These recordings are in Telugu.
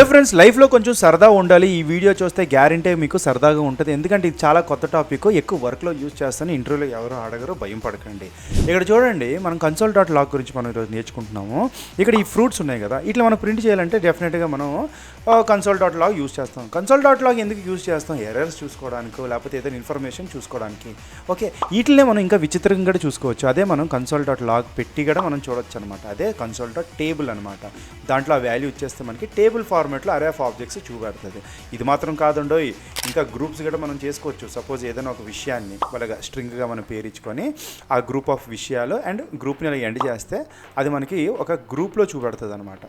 ఫ్రెండ్స్, లైఫ్లో కొంచెం సరదా ఉండాలి. ఈ వీడియో చూస్తే గ్యారంటీ మీకు సరదాగా ఉంటుంది. ఎందుకంటే ఇది చాలా కొత్త టాపిక్, ఎక్కువ వర్క్లో యూజ్ చేస్తాను. ఇంటర్వ్యూలో ఎవరు అడగరు, భయం పడకండి. ఇక్కడ చూడండి, మనం కన్సోల్.లాగ్ గురించి మనం ఈరోజు నేర్చుకుంటున్నాము. ఇక్కడ ఈ ఫ్రూట్స్ ఉన్నాయి కదా, ఇట్లా మనం ప్రింట్ చేయాలంటే డెఫినెట్గా మనం కన్సోల్.లాగ్ యూజ్ చేస్తాం. కన్సోల్.లాగ్ ఎందుకు యూజ్ చేస్తాం? ఎర్రర్స్ చూసుకోవడానికి, లేకపోతే ఏదైనా ఇన్ఫర్మేషన్ చూసుకోవడానికి. ఓకే, వీటినే మనం ఇంకా విచిత్రంగా కూడా చూసుకోవచ్చు. అదే మనం కన్సోల్.లాగ్ పెట్టి కూడా మనం చూడొచ్చు అనమాట. అదే కన్సోల్.టేబుల్ అనమాట. దాంట్లో ఆ వాల్యూ ఇచ్చేస్తే మనకి టేబుల్ ఫార్మాట్లో అరే ఆఫ్ ఆబ్జెక్ట్స్ చూపెడుతుంది. ఇది మాత్రం కాదండో, ఇంకా గ్రూప్స్ కూడా మనం చేసుకోవచ్చు. సపోజ్ ఏదైనా ఒక విషయాన్ని వాళ్ళగా స్ట్రింగ్గా మనం పేరించుకొని ఆ గ్రూప్ ఆఫ్ విషయాలు అండ్ గ్రూప్ని అలా ఎండ్ చేస్తే అది మనకి ఒక గ్రూప్లో చూపెడుతుంది అనమాట.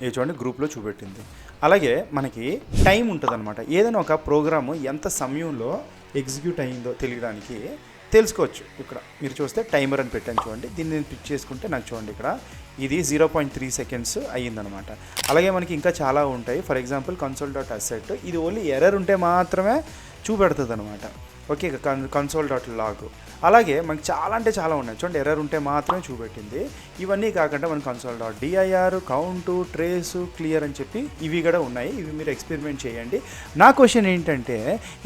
ఇది చూడండి, గ్రూప్లో చూపెట్టింది. అలాగే మనకి టైం ఉంటుంది అనమాట. ఏదైనా ఒక ప్రోగ్రాము ఎంత సమయంలో ఎగ్జిక్యూట్ అయ్యిందో తెలియడానికి తెలుసుకోవచ్చు. ఇక్కడ మీరు చూస్తే టైమర్ అని పెట్టాను చూడండి. దీన్ని నేను పిక్ చేసుకుంటే నాకు చూడండి, ఇక్కడ ఇది 0.3 సెకండ్స్ అయ్యిందనమాట. అలాగే మనకి ఇంకా చాలా ఉంటాయి. ఫర్ ఎగ్జాంపుల్ కన్సోల్.అసెట్, ఇది ఓన్లీ ఎర్రర్ ఉంటే మాత్రమే చూపెడుతుంది అనమాట. ఓకే, కన్సోల్.లాగ్. అలాగే మనకి చాలా అంటే చాలా ఉన్నాయి చూడండి, ఎర్రర్ ఉంటే మాత్రమే చూపెట్టింది. ఇవన్నీ కాకుండా మన కన్సోల్.dir, కౌంటు, ట్రేసు, క్లియర్ అని చెప్పి ఇవి కూడా ఉన్నాయి. ఇవి మీరు ఎక్స్పెరిమెంట్ చేయండి. నా క్వశ్చన్ ఏంటంటే,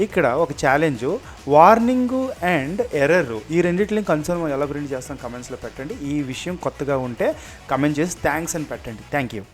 ఇక్కడ ఒక ఛాలెంజ్, వార్నింగ్ అండ్ ఎర్రర్ ఈ రెండింటిని కన్సోల్ ఎలా ప్రింట్ చేస్తాం కమెంట్స్లో పెట్టండి. ఈ విషయం కొత్తగా ఉంటే కమెంట్ చేసి థ్యాంక్స్ అని పెట్టండి. Thank you.